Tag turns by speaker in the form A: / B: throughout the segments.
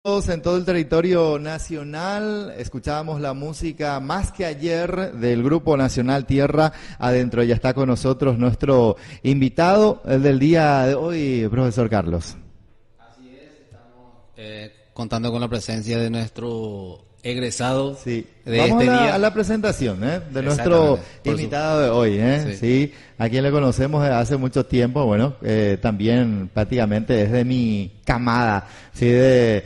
A: En todo el territorio nacional, escuchábamos la música Más que Ayer del Grupo Nacional Tierra Adentro. Ya está con nosotros nuestro invitado del día de hoy, profesor Carlos.
B: Así es, estamos contando con la presencia de nuestro egresado.
A: Sí.
B: De
A: Vamos
B: este
A: a
B: día.
A: la presentación de nuestro invitado de hoy. Sí. A quien le conocemos desde hace mucho tiempo, bueno, también prácticamente es de mi camada, ¿sí? de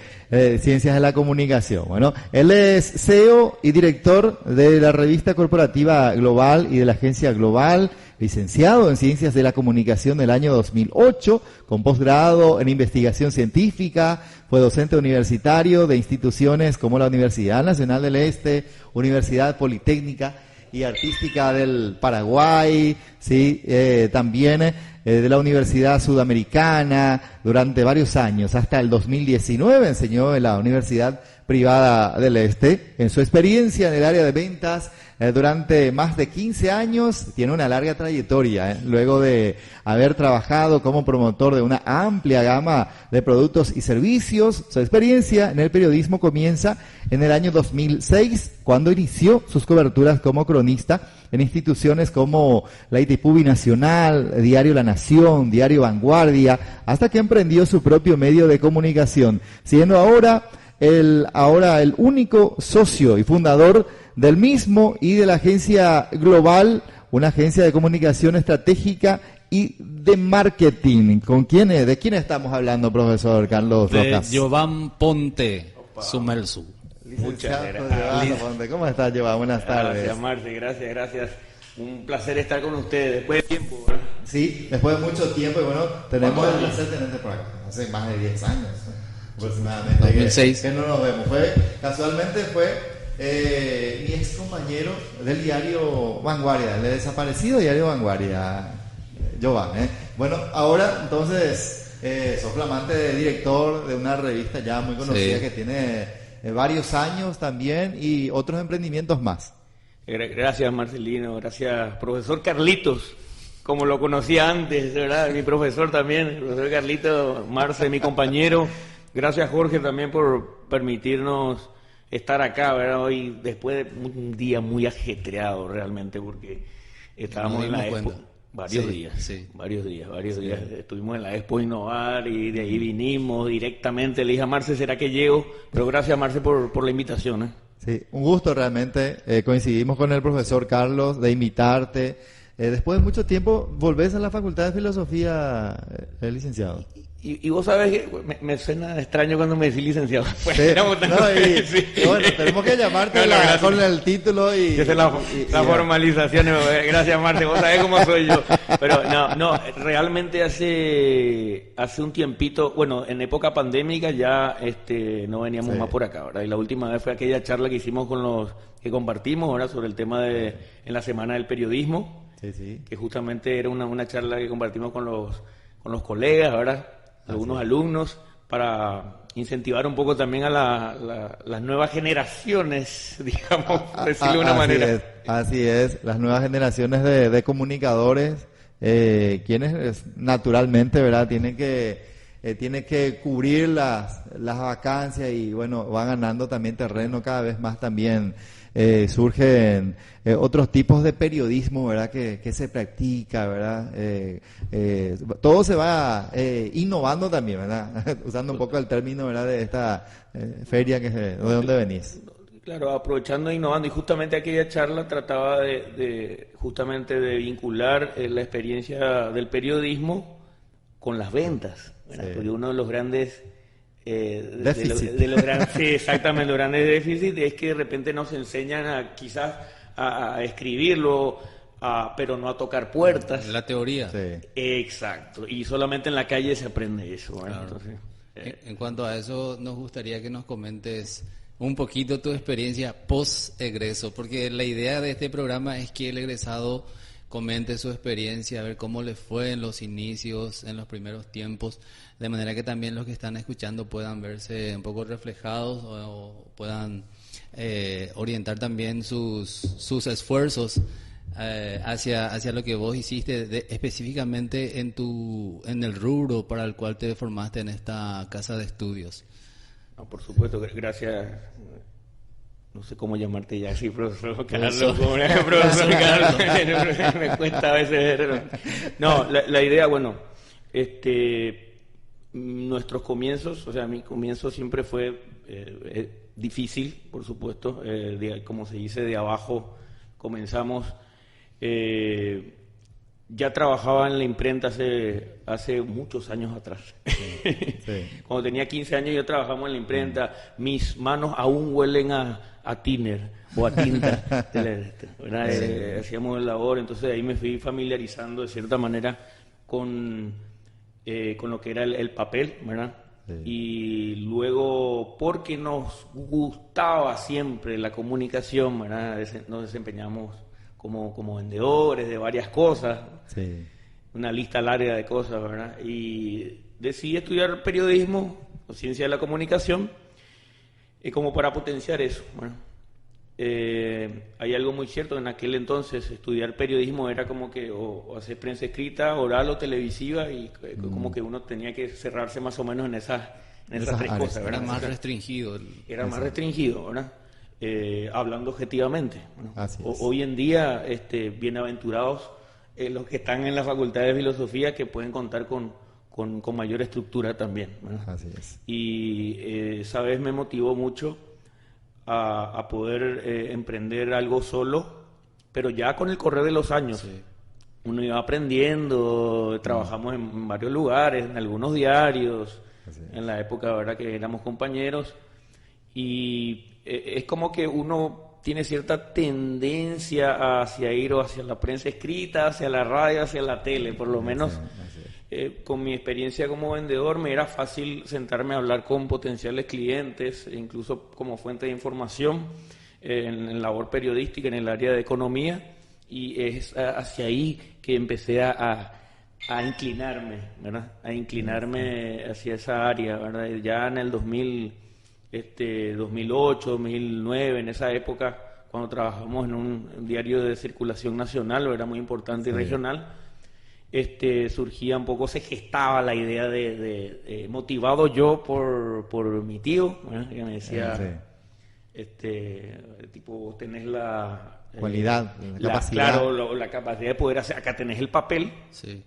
A: Ciencias de la Comunicación. Bueno, él es CEO y director de la revista corporativa Global y de la agencia Global, licenciado en Ciencias de la Comunicación del año 2008, con posgrado en investigación científica, fue docente universitario de instituciones como la Universidad Nacional del Este, Universidad Politécnica y Artística del Paraguay, sí, también de la Universidad Sudamericana durante varios años, hasta el 2019 enseñó en la Universidad Privada del Este. En su experiencia en el área de ventas durante más de 15 años, tiene una larga trayectoria, luego de haber trabajado como promotor de una amplia gama de productos y servicios. Su experiencia en el periodismo comienza en el año 2006, cuando inició sus coberturas como cronista en instituciones como la ITPUBI Nacional, Diario La Nación, Diario Vanguardia, hasta que emprendió su propio medio de comunicación, siendo ahora el único socio y fundador del mismo y de la agencia Global, una agencia de comunicación estratégica y de marketing. ¿De quién estamos hablando, profesor Carlos Rojas?
B: De Jovan Ponte Sumelsu.
A: Muchas gracias. ¿Cómo estás, Jovan? Buenas tardes.
C: Gracias, Marce, gracias. Un placer estar con ustedes después de tiempo, ¿verdad?
A: Sí, después de mucho tiempo, y bueno, tenemos el placer de tenerte por acá, hace más de 10 años aproximadamente.
B: 2006.
A: Que no nos vemos. Casualmente fue mi ex compañero del diario Vanguardia, el desaparecido diario Vanguardia, Jovan. Bueno, ahora entonces sos flamante director de una revista ya muy conocida, sí, que tiene varios años también y otros emprendimientos más.
C: Gracias, Marcelino, gracias, profesor Carlitos, como lo conocía antes, ¿verdad? Mi profesor también, el profesor Carlitos, Marce, mi compañero. Gracias, Jorge, también por permitirnos estar acá, ¿verdad? Hoy, después de un día muy ajetreado realmente, porque estábamos en la Expo varios días. Estuvimos en la Expo Innovar y de ahí vinimos directamente. Le dije a Marce, ¿será que llego? Pero gracias, Marce, por la invitación.
A: Sí, un gusto realmente. Coincidimos con el profesor Carlos de invitarte. Después de mucho tiempo, volvés a la Facultad de Filosofía, licenciado.
C: Y vos sabés que me suena extraño cuando me decís licenciado. Pues,
A: sí, bueno, tenemos que llamarte con el título y...
C: Esa es la formalización. Gracias, Marte, vos sabés cómo soy yo. Pero realmente hace un tiempito, bueno, en época pandémica ya no veníamos más por acá, ¿verdad? Y la última vez fue aquella charla que hicimos con los que compartimos, ¿verdad? Sobre el tema en la Semana del Periodismo, sí. Que justamente era una charla que compartimos con los colegas, ¿verdad? Algunos alumnos, para incentivar un poco también a las nuevas generaciones, digamos, por decirlo de una manera.
A: Así es, las nuevas generaciones de comunicadores, quienes naturalmente, ¿verdad?, tienen que cubrir las vacancias y, bueno, van ganando también terreno cada vez más también. Surgen otros tipos de periodismo, ¿verdad?, que se practica, ¿verdad? Todo se va innovando también, ¿verdad? Usando un poco el término, ¿verdad?, de esta feria ¿de dónde venís?
C: Claro, aprovechando e innovando, y justamente aquella charla trataba justamente de vincular la experiencia del periodismo con las ventas, ¿verdad? Sí. Porque uno de los grandes... sí, exactamente, los grandes déficits es que de repente nos enseñan quizás a escribirlo, pero no a tocar puertas.
B: La teoría.
C: Sí. Exacto, y solamente en la calle se aprende eso. Claro. Entonces,
B: en cuanto a eso, nos gustaría que nos comentes un poquito tu experiencia post-egreso, porque la idea de este programa es que el egresado comente su experiencia, a ver cómo le fue en los inicios, en los primeros tiempos, de manera que también los que están escuchando puedan verse un poco reflejados o puedan orientar también sus esfuerzos hacia lo que vos hiciste específicamente en el rubro para el cual te formaste en esta casa de estudios.
C: Por supuesto, gracias. No sé cómo llamarte ya, sí, profesor Carlos. Profesor Carlos, me cuesta a veces. No, la idea, bueno, nuestros comienzos, o sea, mi comienzo siempre fue difícil, por supuesto, como se dice, de abajo comenzamos. Ya trabajaba en la imprenta hace muchos años atrás. Sí. Cuando tenía 15 años yo trabajaba en la imprenta. Mis manos aún huelen a thinner o a tinta. Hacíamos labor, entonces ahí me fui familiarizando de cierta manera con lo que era el papel, ¿verdad? Sí. Y luego, porque nos gustaba siempre la comunicación, ¿verdad? Nos desempeñamos como vendedores de varias cosas, sí. Una lista larga de cosas, ¿verdad? Y decidí estudiar periodismo o ciencia de la comunicación como para potenciar eso, ¿verdad? Hay algo muy cierto, en aquel entonces estudiar periodismo era como que o hacer prensa escrita, oral o televisiva, y como que uno tenía que cerrarse más o menos en esas tres cosas, ¿verdad?
B: Era más restringido.
C: Más restringido, ¿verdad? Hablando objetivamente, ¿no? Hoy en día, bienaventurados los que están en la Facultad de Filosofía, que pueden contar con mayor estructura también, ¿verdad? Así es. Y esa vez me motivó mucho a poder emprender algo solo, pero ya con el correr de los años. Sí. Uno iba aprendiendo, trabajamos en varios lugares, en algunos diarios, en la época, ¿verdad?, que éramos compañeros, y es como que uno tiene cierta tendencia hacia ir o hacia la prensa escrita, hacia la radio, hacia la tele, por lo menos. Con mi experiencia como vendedor me era fácil sentarme a hablar con potenciales clientes, incluso como fuente de información en labor periodística en el área de economía, y es hacia ahí que empecé a inclinarme, ¿verdad? A inclinarme hacia esa área, ¿verdad? Ya en el 2008, 2009, en esa época, cuando trabajamos en un diario de circulación nacional, era muy importante, sí, y regional, surgía un poco, se gestaba la idea de motivado yo por mi tío, ¿verdad?, que me decía, tipo, vos tenés la
A: cualidad, la capacidad.
C: Claro, la capacidad de poder hacer, acá tenés el papel, sí,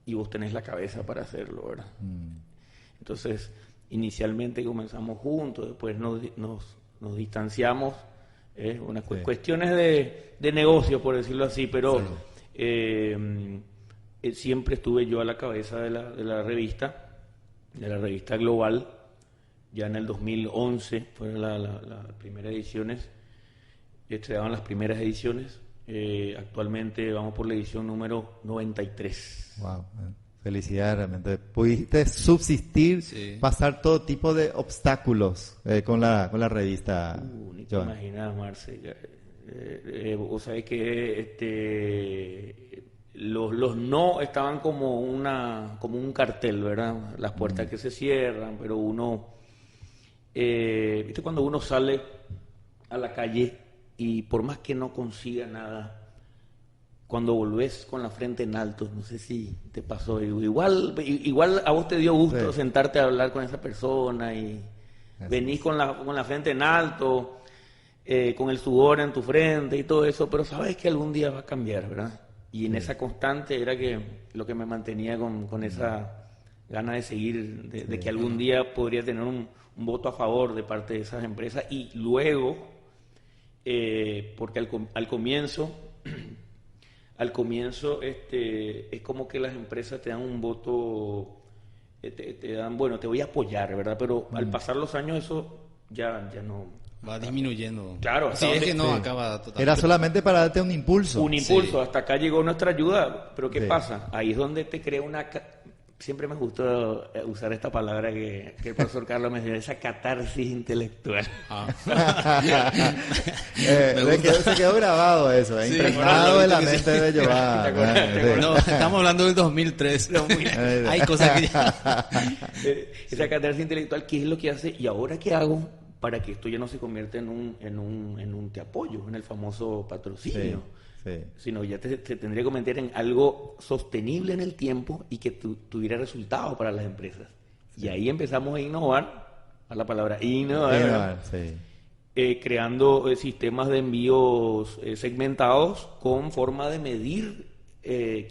C: y vos tenés la cabeza para hacerlo, ¿verdad? Entonces, inicialmente comenzamos juntos, después nos distanciamos, unas cuestiones de negocio, por decirlo así, pero siempre estuve yo a la cabeza de la revista Global. Ya en el 2011 fueron las primeras ediciones, se daban las primeras ediciones. Actualmente vamos por la edición número 93.
A: Wow. Felicidades, realmente. Pudiste subsistir, sí, pasar todo tipo de obstáculos con la revista.
C: Ni te imaginas, Marce. Vos sabés que los no estaban como un cartel, ¿verdad? Las puertas que se cierran, pero uno, ¿viste? Cuando uno sale a la calle y por más que no consiga nada, cuando volvés con la frente en alto, no sé si te pasó, igual a vos te dio gusto, sí, sentarte a hablar con esa persona, y venís con la frente en alto, con el sudor en tu frente y todo eso, pero sabes que algún día va a cambiar, ¿verdad? Y en esa constante era lo que me mantenía con esa gana de seguir, de que algún día podría tener un voto a favor de parte de esas empresas. Y luego, porque al comienzo es como que las empresas te dan un voto, te dan, bueno, te voy a apoyar, ¿verdad? Pero al pasar los años eso ya no
B: va disminuyendo.
C: Claro,
B: sí, es que no acaba totalmente.
A: Era solamente para darte un impulso.
C: Sí. Hasta acá llegó nuestra ayuda, pero ¿qué pasa? Ahí es donde te crea siempre me gustó usar esta palabra que el profesor Carlos me dio, esa catarsis intelectual.
A: Se quedó grabado eso, impregnado en la mente de Giovanni.
B: No, estamos hablando del 2003. Hay cosas que
C: esa catarsis intelectual, ¿qué es lo que hace? ¿Y ahora qué hago para que esto ya no se convierta en un te apoyo, en el famoso patrocinio? Sí. Sino ya te tendría que convertir en algo sostenible en el tiempo y que tuviera resultados para las empresas. Sí. Y ahí empezamos a innovar a la palabra innovar, creando sistemas de envíos segmentados con forma de medir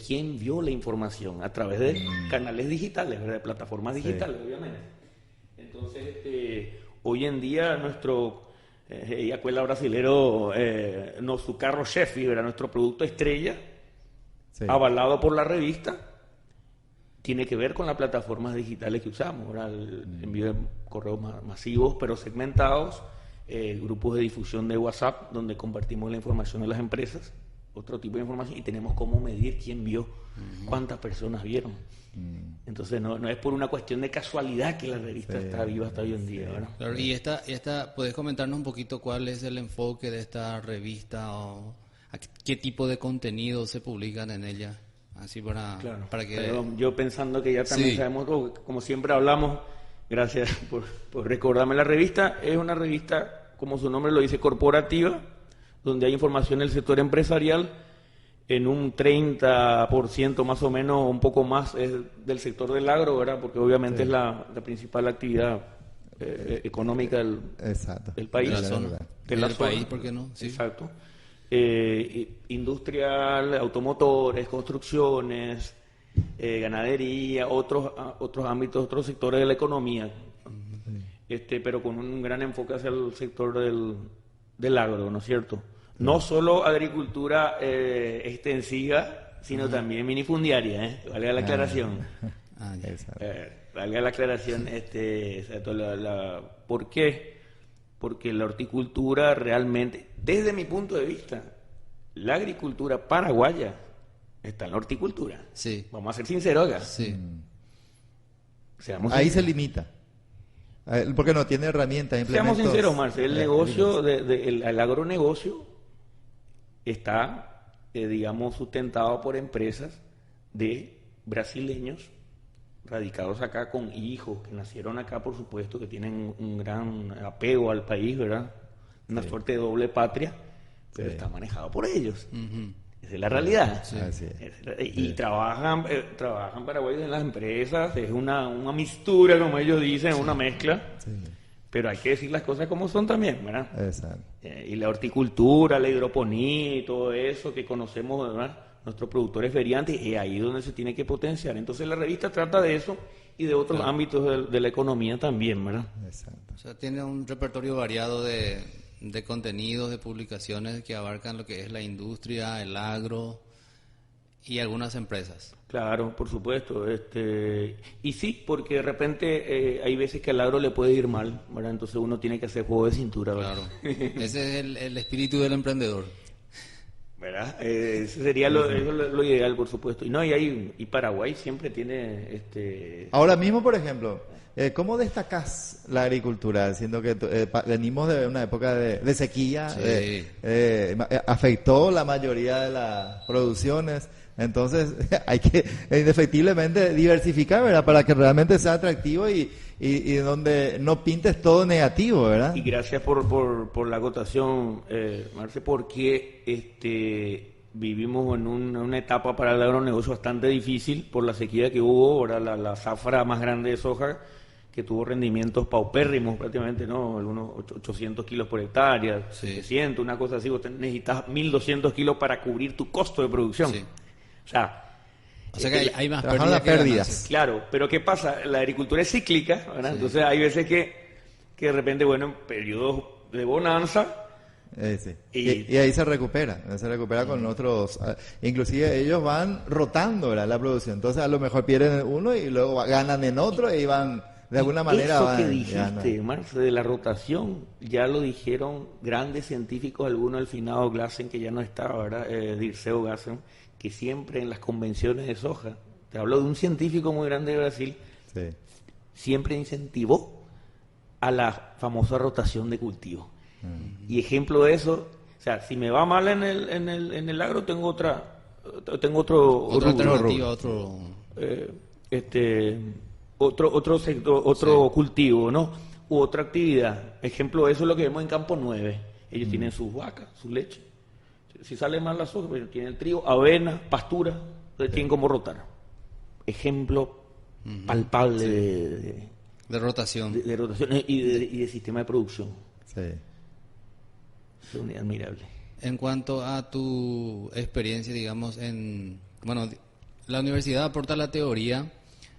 C: quién vio la información a través de canales digitales, ¿verdad? De plataformas digitales, obviamente. Entonces, hoy en día nuestro Yacuela brasilero, su carro Sheffield, ¿verdad? Nuestro producto estrella, avalado por la revista, tiene que ver con las plataformas digitales que usamos, ¿verdad? El envío de correos masivos, pero segmentados, grupos de difusión de WhatsApp, donde compartimos la información de las empresas, otro tipo de información, y tenemos cómo medir quién vio, cuántas personas vieron. Entonces no es por una cuestión de casualidad que la revista está viva hasta hoy en día, ¿verdad?
B: Claro, y esta, ¿puedes comentarnos un poquito cuál es el enfoque de esta revista o qué tipo de contenidos se publican en ella? Así para que...
C: Pero yo pensando que ya también sabemos, como siempre hablamos, gracias por recordarme, la revista es una revista, como su nombre lo dice, corporativa, donde hay información del sector empresarial, en un 30% más o menos, un poco más, es del sector del agro, ¿verdad? Porque obviamente es la principal actividad económica del país.
B: De la zona.
C: Del
B: país, ¿por qué no? Sí.
C: Exacto. Industrial, automotores, construcciones, ganadería, otros ámbitos, otros sectores de la economía, pero con un gran enfoque hacia el sector del agro, ¿no es cierto? No solo agricultura extensiva, sino también minifundiaria, valga la aclaración. Valga la aclaración, ¿por qué? Porque la horticultura realmente, desde mi punto de vista, la agricultura paraguaya está en la horticultura.
B: Sí.
C: Vamos a ser sinceros acá.
B: Sí.
A: Ahí se limita. Porque no tiene herramientas, implementos.
C: Seamos sinceros, Marce, el negocio, el agronegocio está, digamos, sustentado por empresas de brasileños radicados acá con hijos que nacieron acá, por supuesto, que tienen un gran apego al país, ¿verdad? Una suerte de doble patria, pero está manejado por ellos. Esa es la realidad. Y trabajan paraguayos en las empresas, es una mixtura, como ellos dicen, una mezcla. Pero hay que decir las cosas como son también, ¿verdad?
A: Exacto.
C: Y la horticultura, la hidroponía y todo eso que conocemos, ¿verdad? Nuestros productores feriantes, es ahí donde se tiene que potenciar. Entonces la revista trata de eso y de otros ámbitos de la economía también, ¿verdad?
A: Exacto.
B: O sea, tiene un repertorio variado de contenidos, de publicaciones que abarcan lo que es la industria, el agro y algunas empresas. Claro, por supuesto. Y sí, porque de repente hay veces que al agro le puede ir mal, ¿verdad? Entonces uno tiene que hacer juego de cintura, ¿verdad? Claro. Ese es el espíritu del emprendedor, ¿verdad? Ese sería lo ideal, por supuesto. Y Paraguay siempre tiene...
A: Ahora mismo, por ejemplo, ¿cómo destacás la agricultura? Siendo que venimos de una época de sequía, afectó la mayoría de las producciones. Entonces hay que indefectiblemente diversificar, ¿verdad? Para que realmente sea atractivo y donde no pintes todo negativo, ¿verdad?
C: Y gracias por la acotación, Marce, porque vivimos en una etapa para el agronegocio bastante difícil por la sequía que hubo, ¿verdad? La zafra más grande de soja, que tuvo rendimientos paupérrimos prácticamente, ¿no? Algunos 800 kilos por hectárea, 700, una cosa así. Vos necesitas 1.200 kilos para cubrir tu costo de producción. Sí. O sea que hay más pérdidas. Claro, pero ¿qué pasa? La agricultura es cíclica, ¿verdad? Entonces hay veces que de repente, en periodos de bonanza...
A: Y ahí se recupera con otros, inclusive ellos van rotando, ¿verdad? La producción, entonces a lo mejor pierden uno y luego ganan en otro y van de alguna manera.
C: Eso que dijiste, Marce, de la rotación, ya lo dijeron grandes científicos, algunos, el finado Glasen, que ya no está, ¿verdad? Dirceu Glasen, que siempre en las convenciones de soja, te hablo de un científico muy grande de Brasil, siempre incentivó a la famosa rotación de cultivo. Y ejemplo de eso, o sea, si me va mal en el agro, tengo otra alternativa, otro sector, otro cultivo, ¿no? U otra actividad. Ejemplo de eso es lo que vemos en Campo 9. Ellos tienen sus vacas, su leche. Si sale mal la soja, pero tienen trigo, avena, pastura, entonces tienen como rotar. Ejemplo palpable
B: De rotación.
C: De rotación y de sistema de producción.
A: Sí.
C: Es admirable.
B: En cuanto a tu experiencia, digamos, la universidad aporta la teoría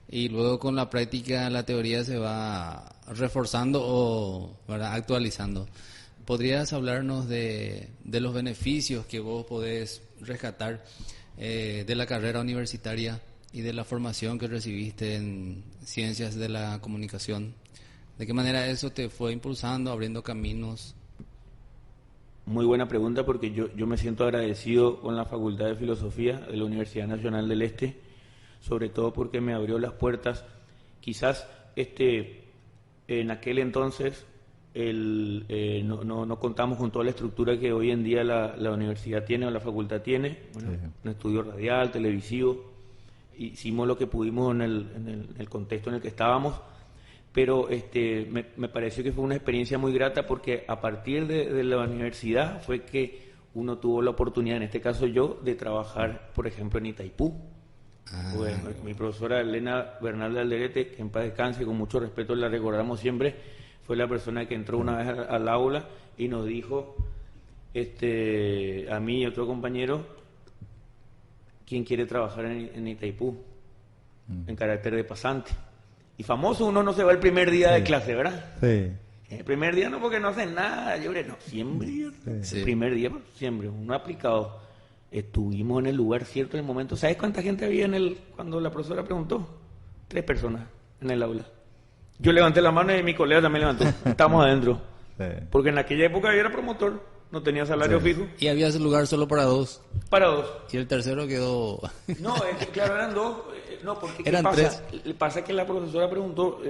B: y luego con la práctica la teoría se va reforzando o, ¿verdad?, actualizando. ¿Podrías hablarnos de los beneficios que vos podés rescatar de la carrera universitaria y de la formación que recibiste en ciencias de la comunicación? ¿De qué manera eso te fue impulsando, abriendo caminos?
C: Muy buena pregunta, porque yo me siento agradecido con la Facultad de Filosofía de la Universidad Nacional del Este, sobre todo porque me abrió las puertas. Quizás en aquel entonces no contamos con toda la estructura que hoy en día la universidad tiene o la facultad tiene. Bueno, sí. Un estudio radial, televisivo. Hicimos lo que pudimos en el contexto en el que estábamos, pero me pareció que fue una experiencia muy grata, porque a partir de la universidad fue que uno tuvo la oportunidad, en este caso yo, de trabajar, por ejemplo, en Itaipú. Pues, mi profesora Elena Bernal de Alderete, que en paz descanse, con mucho respeto la recordamos siempre, fue la persona que entró una vez al aula y nos dijo, a mí y otro compañero, quién quiere trabajar en Itaipú, en carácter de pasante. Y famoso, uno no se va el primer día de clase, ¿verdad?
A: Sí.
C: El primer día no, porque no hacen nada, no, siempre. Sí. El primer día, siempre, uno aplicado. Estuvimos en el lugar cierto en el momento. ¿Sabes cuánta gente había cuando la profesora preguntó? 3 personas en el aula. Yo levanté la mano y mi colega también levantó. Estamos adentro. Sí. Porque en aquella época yo era promotor, no tenía salario fijo.
B: Y había ese lugar solo para 2.
C: Para 2.
B: Y el tercero quedó...
C: No, claro, eran 2. No, porque
B: eran
C: ¿qué pasa? 3. Pasa que la profesora preguntó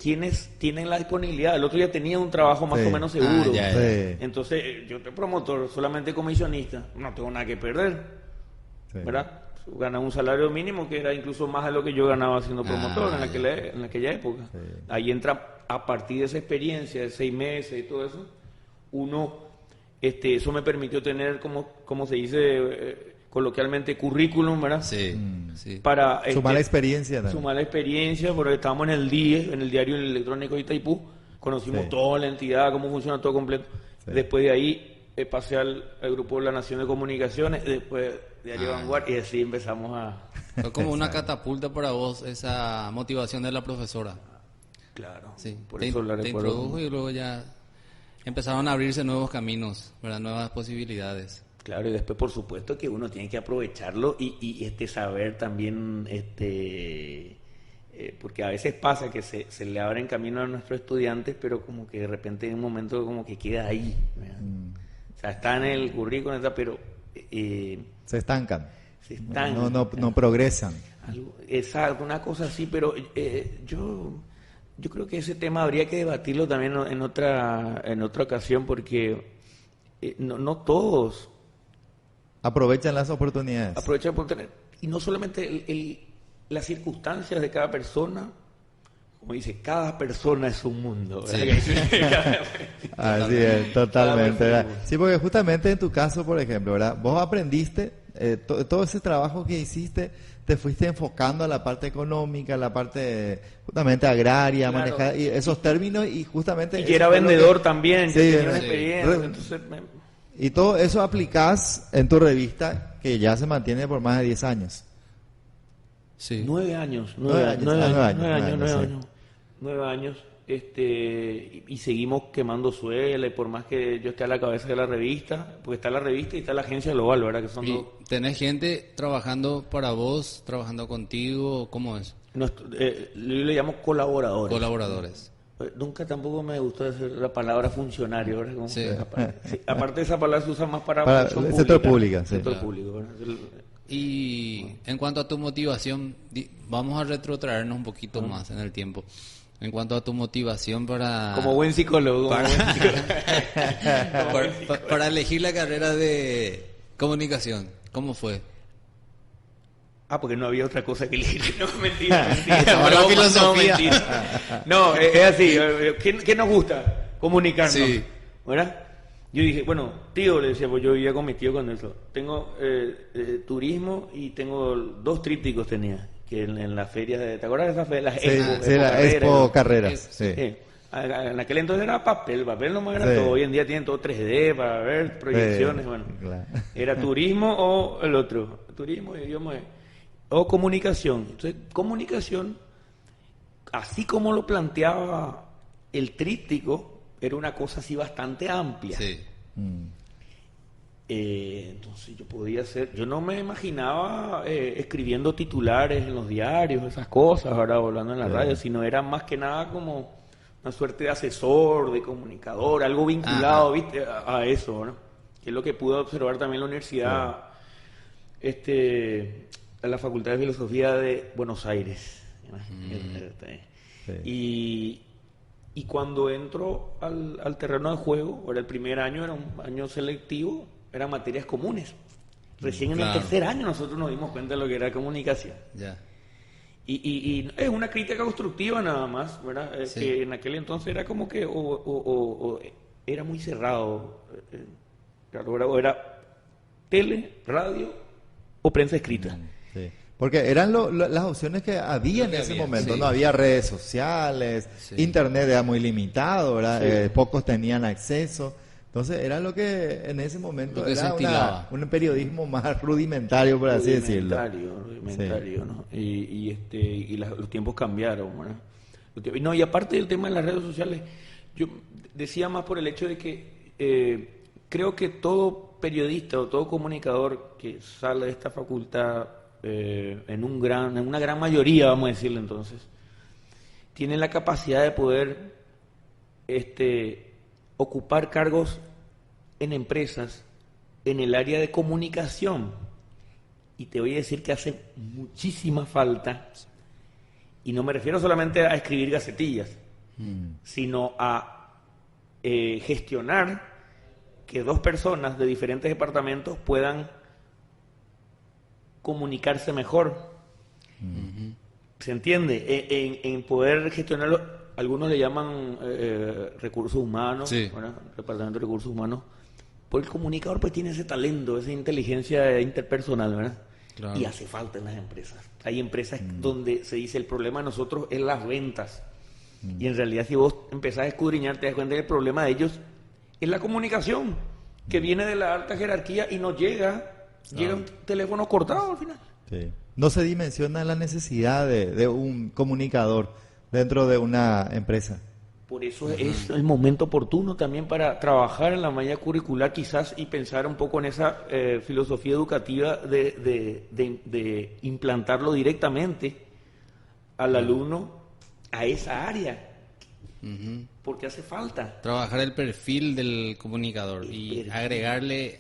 C: quiénes tienen la disponibilidad. El otro día tenía un trabajo más o menos seguro.
B: Ya.
C: Sí. Entonces, yo soy promotor, solamente comisionista. No tengo nada que perder. Sí. ¿Verdad? Ganaba un salario mínimo que era incluso más de lo que yo ganaba siendo promotor en aquella época. Sí. Ahí entra, a partir de esa experiencia de 6 meses y todo eso, uno, eso me permitió tener, como se dice coloquialmente, currículum, ¿verdad?
B: Sí. Sí.
A: Para sumar la experiencia también.
C: Sumar la experiencia, porque estábamos en el DIE, en el Diario Electrónico de Itaipú, conocimos toda la entidad, cómo funciona todo completo. Sí. Después de ahí pasé al Grupo de la Nación de Comunicaciones, después Diario Vanguardia, y así empezamos a...
B: Fue como una catapulta para vos esa motivación de la profesora.
C: Claro,
B: sí.
C: Por eso la recuerdo.
B: Te introdujo y luego ya empezaron a abrirse nuevos caminos, ¿verdad? Nuevas posibilidades.
C: Claro, y después por supuesto que uno tiene que aprovecharlo y saber también, porque a veces pasa que se le abren caminos a nuestros estudiantes, pero como que de repente en un momento como que queda ahí, o sea, está en el currículum, pero
A: se estancan. No progresan.
C: Exacto, una cosa así, pero yo creo que ese tema habría que debatirlo también en otra ocasión, porque no todos
A: aprovechan las oportunidades.
C: Y no solamente las circunstancias de cada persona, como dice, cada persona es un mundo.
A: Sí. Así es, totalmente. ¿Verdad? Sí, porque justamente en tu caso, por ejemplo, ¿verdad? Vos aprendiste, todo ese trabajo que hiciste, te fuiste enfocando a la parte económica, a la parte justamente agraria, claro, manejar y esos términos, y justamente...
C: Y que era vendedor también, sí, tenía una experiencia, entonces...
A: Y todo eso aplicás en tu revista, que ya se mantiene por más de 10 años.
C: Sí. 9 años. 9 años. Y seguimos quemando suela, y por más que yo esté a la cabeza de la revista, porque está la revista y está la agencia global, ¿verdad? Que son
B: ¿Tenés gente trabajando para vos, trabajando contigo? ¿Cómo es?
C: Yo le llamo colaboradores.
B: Colaboradores.
C: Nunca tampoco me gustó decir la palabra funcionario, ¿verdad? Como aparte de esa palabra se usa más para
A: el sector público.
C: Sector público, ¿verdad?
B: Y en cuanto a tu motivación, vamos a retrotraernos un poquito más en el tiempo. En cuanto a tu motivación
C: como buen psicólogo.
B: Para elegir la carrera de comunicación, ¿cómo fue?
C: Porque no había otra cosa que elegir. No, mentira.
B: La filosofía.
C: No, es así. ¿Qué nos gusta? Comunicarnos.
B: Sí.
C: ¿Verdad? Yo dije, bueno, tío, le decía, pues yo vivía con mi tío con eso. Tengo turismo y tengo 2 trípticos tenía. que en las ferias ¿te acuerdas de esas ferias?
A: Sí, la Expo Carreras.
C: Sí. En aquel entonces era papel nomás era todo. Hoy en día tienen todo 3D para ver proyecciones. Bueno, claro. Era turismo o el otro, turismo, idioma o comunicación. Entonces, comunicación, así como lo planteaba el tríptico, era una cosa así bastante amplia.
B: Sí.
C: Entonces yo no me imaginaba escribiendo titulares en los diarios, esas cosas, ahora hablando en la radio, sino era más que nada como una suerte de asesor, de comunicador, algo vinculado, ¿viste? A eso, ¿no? Que es lo que pude observar también en la universidad, en la Facultad de Filosofía de Buenos Aires. Y cuando entro al terreno de juego, era el primer año, era un año selectivo, eran materias comunes. Recién en el tercer año nosotros nos dimos cuenta de lo que era comunicación.
B: Ya.
C: Y es una crítica constructiva nada más, ¿verdad? Que en aquel entonces era como que o era muy cerrado, o era tele, radio o prensa escrita.
A: Sí. Porque eran las opciones que había en ese momento, no había redes sociales, internet era muy limitado, ¿verdad? Pocos tenían acceso. Entonces era lo que en ese momento era un periodismo más rudimentario, por así decirlo.
C: Rudimentario, ¿no? Y los tiempos cambiaron, ¿verdad? No, y aparte del tema de las redes sociales, yo decía más por el hecho de que creo que todo periodista o todo comunicador que sale de esta facultad, en una gran mayoría, vamos a decirlo entonces, tiene la capacidad de poder ocupar cargos en empresas en el área de comunicación, y te voy a decir que hace muchísima falta, y no me refiero solamente a escribir gacetillas, sino a gestionar que dos personas de diferentes departamentos puedan comunicarse mejor. ¿Se entiende? En poder gestionarlo. Algunos le llaman recursos humanos, ¿verdad? Departamento de recursos humanos. Porque el comunicador pues tiene ese talento, esa inteligencia interpersonal, ¿verdad? Claro. Y hace falta en las empresas. Hay empresas donde se dice el problema de nosotros es las ventas. Y en realidad si vos empezás a escudriñar te das cuenta que el problema de ellos es la comunicación, que viene de la alta jerarquía y no llega un teléfono cortado al final.
A: Sí. No se dimensiona la necesidad de un comunicador dentro de una empresa.
C: Por eso es el momento oportuno también para trabajar en la malla curricular quizás y pensar un poco en esa filosofía educativa de implantarlo directamente al alumno a esa área. Porque hace falta.
B: Trabajar el perfil del comunicador y agregarle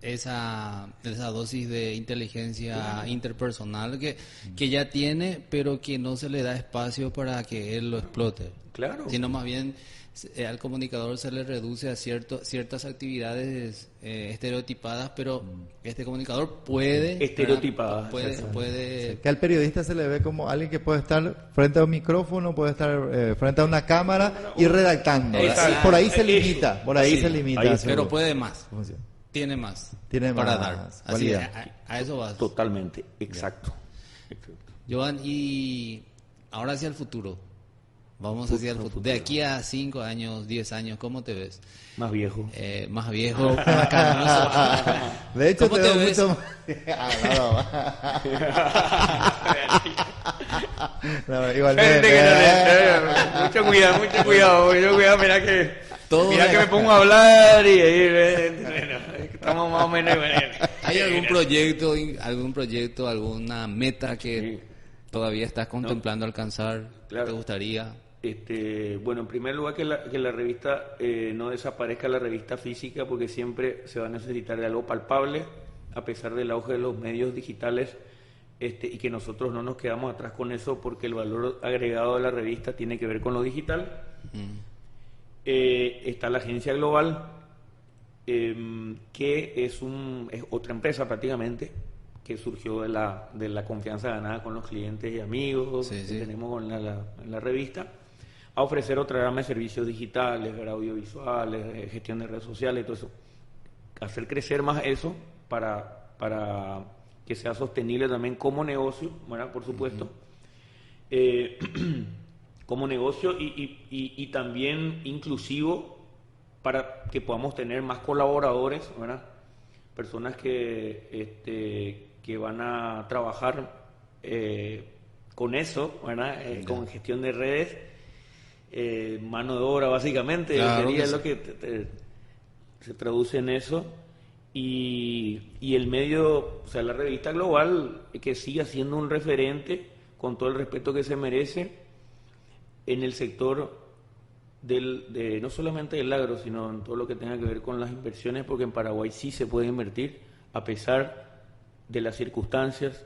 B: esa dosis de inteligencia interpersonal que ya tiene, pero que no se le da espacio para que él lo explote.
C: Claro.
B: Sino más bien al comunicador se le reduce a ciertas actividades estereotipadas, pero este comunicador puede...
C: Estereotipadas.
B: Puede
A: que al periodista se le ve como alguien que puede estar frente a un micrófono, puede estar frente a una cámara y redactando. Por ahí se limita,
B: pero puede más. Tiene más para dar. Así, a eso vas.
C: Totalmente, exacto.
B: Joan, y ahora hacia el futuro. Vamos hacia el futuro. De aquí a 5 años, 10 años, ¿cómo te ves?
C: Más viejo.
B: Más viejo, más canoso.
A: De hecho, te veo mucho más... no, igualmente.
C: Mucho cuidado. Mira que me pongo a hablar y estamos más o menos.
B: ¿Hay algún proyecto, alguna meta que todavía estás contemplando alcanzar?
C: Claro.
B: ¿Te gustaría?
C: Bueno, en primer lugar que la revista no desaparezca, la revista física, porque siempre se va a necesitar de algo palpable, a pesar del auge de los medios digitales, y que nosotros no nos quedamos atrás con eso, porque el valor agregado de la revista tiene que ver con lo digital. Está la Agencia Global, que es otra empresa prácticamente, que surgió de la confianza ganada con los clientes y amigos que tenemos en la revista, a ofrecer otra gama de servicios digitales, audiovisuales, gestión de redes sociales, todo eso. Hacer crecer más eso para que sea sostenible también como negocio, ¿verdad? Por supuesto. Como negocio y también inclusivo para que podamos tener más colaboradores, ¿verdad? Personas que van a trabajar con eso, ¿verdad? Con gestión de redes, mano de obra básicamente,
B: claro
C: sería
B: que
C: lo que se traduce en eso. Y el medio, o sea, la revista Global, que siga siendo un referente con todo el respeto que se merece en el sector no solamente del agro, sino en todo lo que tenga que ver con las inversiones, porque en Paraguay sí se puede invertir, a pesar de las circunstancias,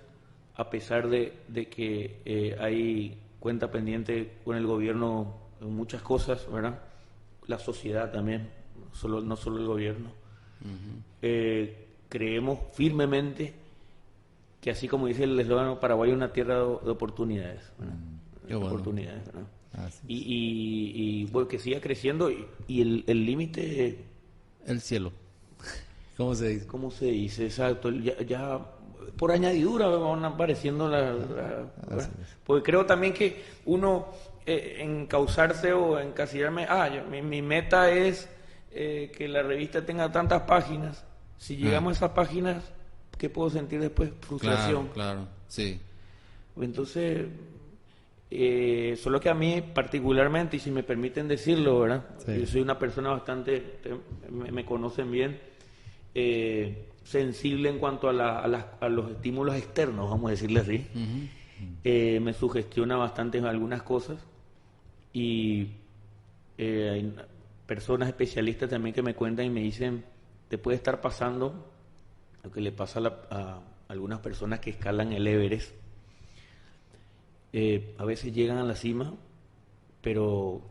C: a pesar de que hay cuenta pendiente con el gobierno en muchas cosas, ¿verdad? La sociedad también, no solo el gobierno. Creemos firmemente que, así como dice el eslogan, Paraguay es una tierra de oportunidades, ¿verdad?
B: Bueno.
C: Oportunidades, ¿verdad? Y bueno, que siga creciendo y el límite...
B: El cielo. ¿Cómo se dice?
C: ¿Cómo se dice? Exacto. Ya por añadidura van apareciendo porque creo también que uno encauzarse o encasillarme, mi meta es que la revista tenga tantas páginas. Si llegamos a esas páginas, ¿qué puedo sentir después? Frustración.
B: Claro, sí.
C: Entonces, solo que a mí particularmente, y si me permiten decirlo, ¿verdad? Sí. Yo soy una persona bastante, me conocen bien, sensible en cuanto a los estímulos externos, vamos a decirle así. Me sugestiona bastante en algunas cosas y hay personas especialistas también que me cuentan y me dicen, te puede estar pasando lo que le pasa a algunas personas que escalan el Everest. A veces llegan a la cima, pero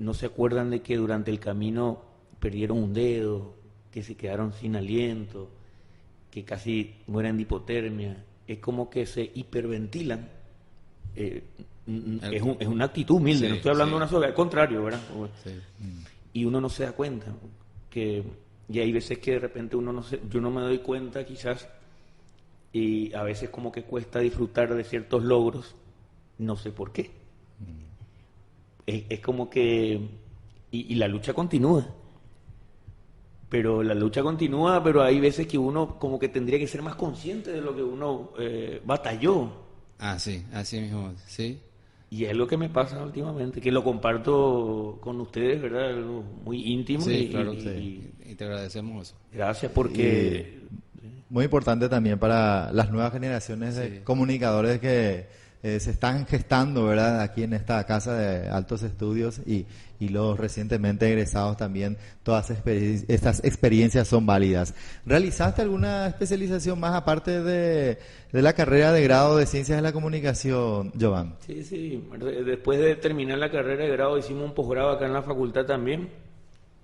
C: no se acuerdan de que durante el camino perdieron un dedo, que se quedaron sin aliento, que casi mueren de hipotermia. Es como que se hiperventilan. Es una actitud humilde, no estoy hablando de una sola, al contrario, ¿verdad? Sí. Y uno no se da cuenta. Y hay veces que de repente yo no me doy cuenta quizás, y a veces como que cuesta disfrutar de ciertos logros, no sé por qué. Es como que... Y la lucha continúa. Pero hay veces que uno como que tendría que ser más consciente de lo que uno batalló.
B: Sí, así mismo, sí.
C: Y es lo que me pasa últimamente, que lo comparto con ustedes, ¿verdad? Algo muy íntimo.
B: Sí, claro, y te agradecemos eso.
C: Gracias, porque...
A: Muy importante también para las nuevas generaciones de comunicadores que se están gestando, ¿verdad? Aquí en esta casa de altos estudios y los recientemente egresados también, todas estas experiencias son válidas. ¿Realizaste alguna especialización más aparte de la carrera de grado de Ciencias de la Comunicación, Jovan?
C: Sí. Después de terminar la carrera de grado hicimos un posgrado acá en la facultad también,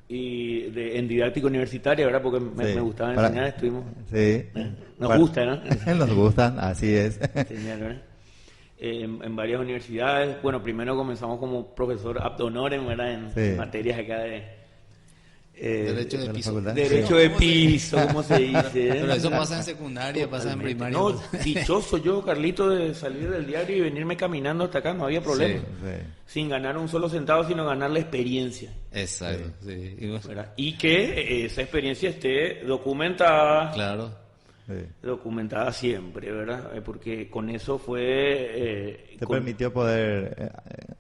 C: y en didáctica universitaria, ¿verdad? Porque me gustaba enseñar, estuvimos...
A: Sí.
C: Nos gusta, ¿no?
A: Nos gustan, así es.
C: Enseñar, ¿verdad? En varias universidades. Bueno, primero comenzamos como profesor ad honorem, ¿verdad? En materias acá de...
B: derecho de piso.
C: Derecho de piso, ¿cómo se dice?
B: Pero eso pasa en secundaria, pasa en primaria.
C: No, dichoso yo, Carlito, de salir del diario y venirme caminando hasta acá, no había problema. Sí. Sin ganar un solo centavo, sino ganar la experiencia.
B: Exacto, sí.
C: Y que esa experiencia esté documentada.
B: Claro.
C: Documentada siempre, ¿verdad? Porque con eso fue...
A: Te permitió poder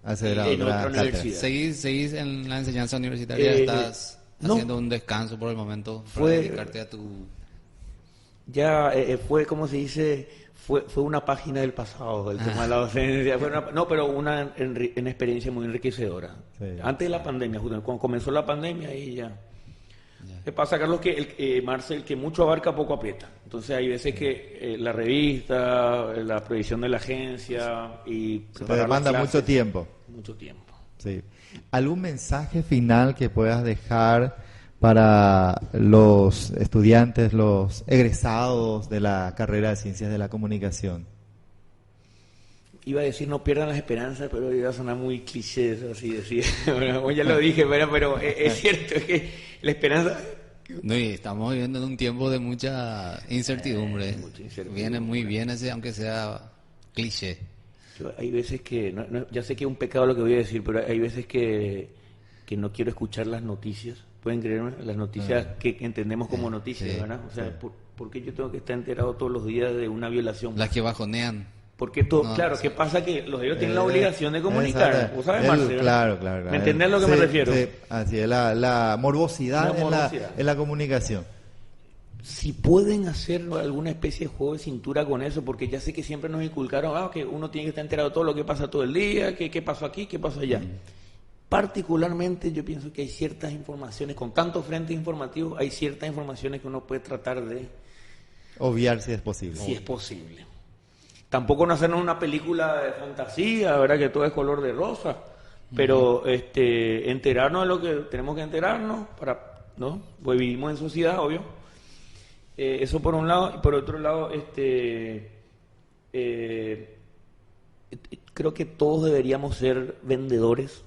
A: acceder a otra
C: universidad.
B: ¿Seguís en la enseñanza universitaria? ¿Estás haciendo un descanso por el momento para dedicarte a tu...?
C: Ya fue, como se dice, fue una página del pasado, el tema de la docencia. Pero una experiencia muy enriquecedora. Sí, antes de la pandemia, justamente, cuando comenzó la pandemia, ahí ya... ¿Qué pasa, Carlos? Que Marcel, que mucho abarca, poco aprieta. Entonces hay veces que la revista, la previsión de la agencia y...
A: Se te demanda mucho tiempo.
C: Mucho tiempo.
A: Sí. ¿Algún mensaje final que puedas dejar para los estudiantes, los egresados de la carrera de Ciencias de la Comunicación?
C: Iba a decir no pierdan las esperanzas, pero iba a sonar muy cliché, así decir. Bueno, ya lo dije, pero es cierto que la esperanza
B: No, y estamos viviendo en un tiempo de mucha incertidumbre. Viene muy bien ese, aunque sea cliché.
C: Hay veces que, ya sé que es un pecado lo que voy a decir, pero hay veces que no quiero escuchar las noticias. ¿Pueden creerme? Las noticias que entendemos como noticias, ¿verdad? O sea, ¿por qué yo tengo que estar enterado todos los días de una violación?
B: Las que bajonean.
C: Porque todo, claro, ¿qué pasa? Que los ellos tienen la obligación de comunicar. ¿Vos sabes, Marcelo?
A: Claro.
C: ¿Me entendés a lo que me refiero?
A: Sí, así es, la morbosidad, en la comunicación.
C: Si pueden hacer alguna especie de juego de cintura con eso, porque ya sé que siempre nos inculcaron que uno tiene que estar enterado de todo lo que pasa todo el día, que qué pasó aquí, qué pasó allá. Particularmente yo pienso que hay ciertas informaciones, con tantos frentes informativos, hay ciertas informaciones que uno puede tratar de
A: obviar si es posible.
C: Si es posible. Tampoco no hacernos una película de fantasía, ¿verdad? Que todo es color de rosa, pero enterarnos de lo que tenemos que enterarnos, ¿no? Pues vivimos en sociedad, obvio. Eso por un lado, y por otro lado, creo que todos deberíamos ser vendedores.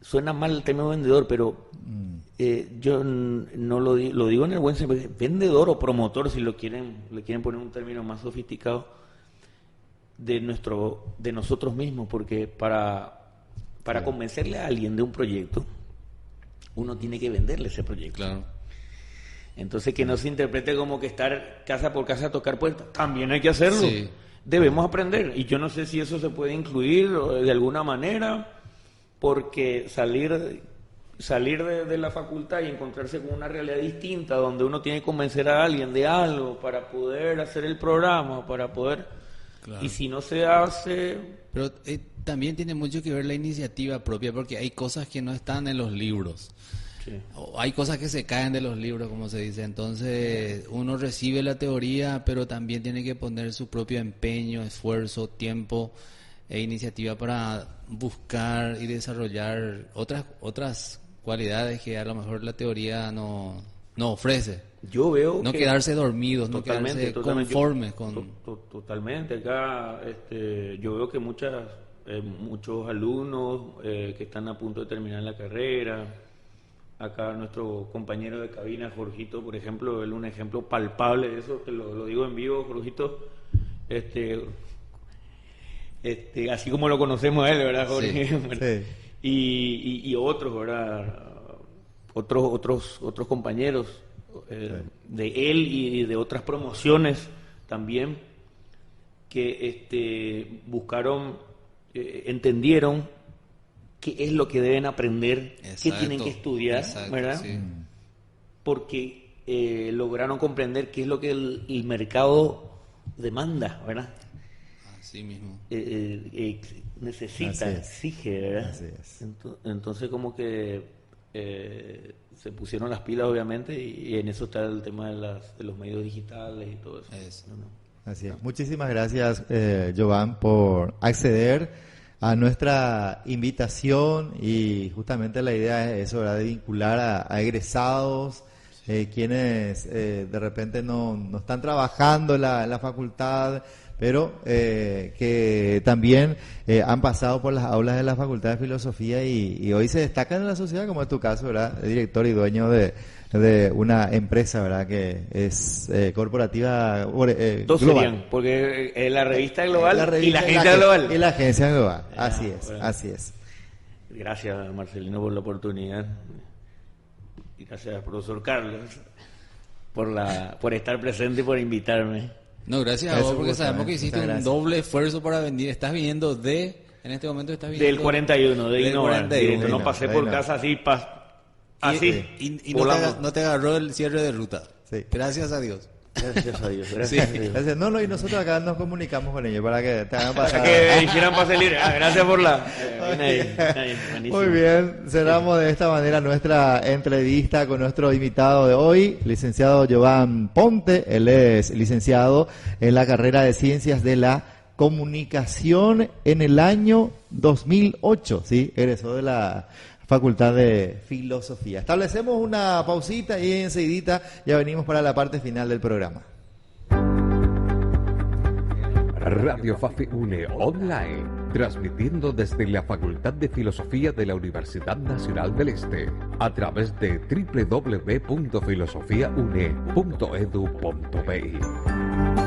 C: Suena mal el término vendedor, pero yo no lo digo en el buen sentido, vendedor o promotor, si le quieren poner un término más sofisticado, de nosotros mismos, porque para convencerle a alguien de un proyecto, uno tiene que venderle ese proyecto.
B: Claro.
C: Entonces, que no se interprete como que estar casa por casa a tocar puertas. También hay que hacerlo.
B: Sí.
C: Debemos aprender. Y yo no sé si eso se puede incluir de alguna manera, porque salir de la facultad y encontrarse con una realidad distinta, donde uno tiene que convencer a alguien de algo para poder hacer el programa, para poder... Claro. Y si no se hace...
B: Pero también tiene mucho que ver la iniciativa propia, porque hay cosas que no están en los libros. Sí. O hay cosas que se caen de los libros, como se dice. Entonces, uno recibe la teoría, pero también tiene que poner su propio empeño, esfuerzo, tiempo e iniciativa para buscar y desarrollar otras cualidades que a lo mejor la teoría no ofrece.
C: Yo veo
B: no quedarse dormidos, no quedarse conformes con...
C: Totalmente. Acá yo veo que muchos alumnos que están a punto de terminar la carrera, acá nuestro compañero de cabina, Jorgito, por ejemplo, él es un ejemplo palpable de eso, te lo digo en vivo, Jorgito, así como lo conocemos a él, ¿verdad, Jorge? Sí. Y otros, ¿verdad? Otros compañeros de él y de otras promociones también que entendieron qué es lo que deben aprender, qué tienen que estudiar, ¿verdad? Sí. Porque lograron comprender qué es lo que el mercado demanda, ¿verdad?
B: Así mismo.
C: Necesita, exige, ¿verdad? Así es. Entonces como que se pusieron las pilas, obviamente, y en eso está el tema de los medios digitales y todo eso. ¿No?
A: Así es. Muchísimas gracias, Jovan, por acceder a nuestra invitación, y justamente la idea es eso, ¿verdad? De vincular a egresados, quienes de repente no están trabajando en la facultad, pero que también han pasado por las aulas de la Facultad de Filosofía y hoy se destacan en la sociedad, como es tu caso, ¿verdad? Director y dueño de una empresa, ¿verdad? Que es corporativa
C: Dos
A: global.
C: Serían, porque la revista global y la agencia global.
A: Y la agencia global, así es, bueno. Así es.
C: Gracias, Marcelino, por la oportunidad. Y gracias, profesor Carlos, por estar presente y por invitarme.
B: No, gracias a vos, porque sabemos que hiciste un doble esfuerzo para venir. Estás viniendo en este momento estás viniendo...
C: Del 41, de Innova. No pasé por casa así,
B: y no te agarró el cierre de ruta. Sí. Gracias a Dios.
C: Gracias a Dios. Gracias a Dios.
A: Gracias. No, y nosotros acá nos comunicamos con ellos para que te hagan pasar.
C: Para que hicieran pase libre. Gracias por la...
A: Muy bien, cerramos de esta manera nuestra entrevista con nuestro invitado de hoy, licenciado Jovan Ponte. Él es licenciado en la carrera de Ciencias de la Comunicación en el año 2008, ¿sí? Egresó de la Facultad de Filosofía. Establecemos una pausita y enseguidita ya venimos para la parte final del programa.
D: Radio Fafe Une Online transmitiendo desde la Facultad de Filosofía de la Universidad Nacional del Este, a través de www.filosofiaune.edu.pi.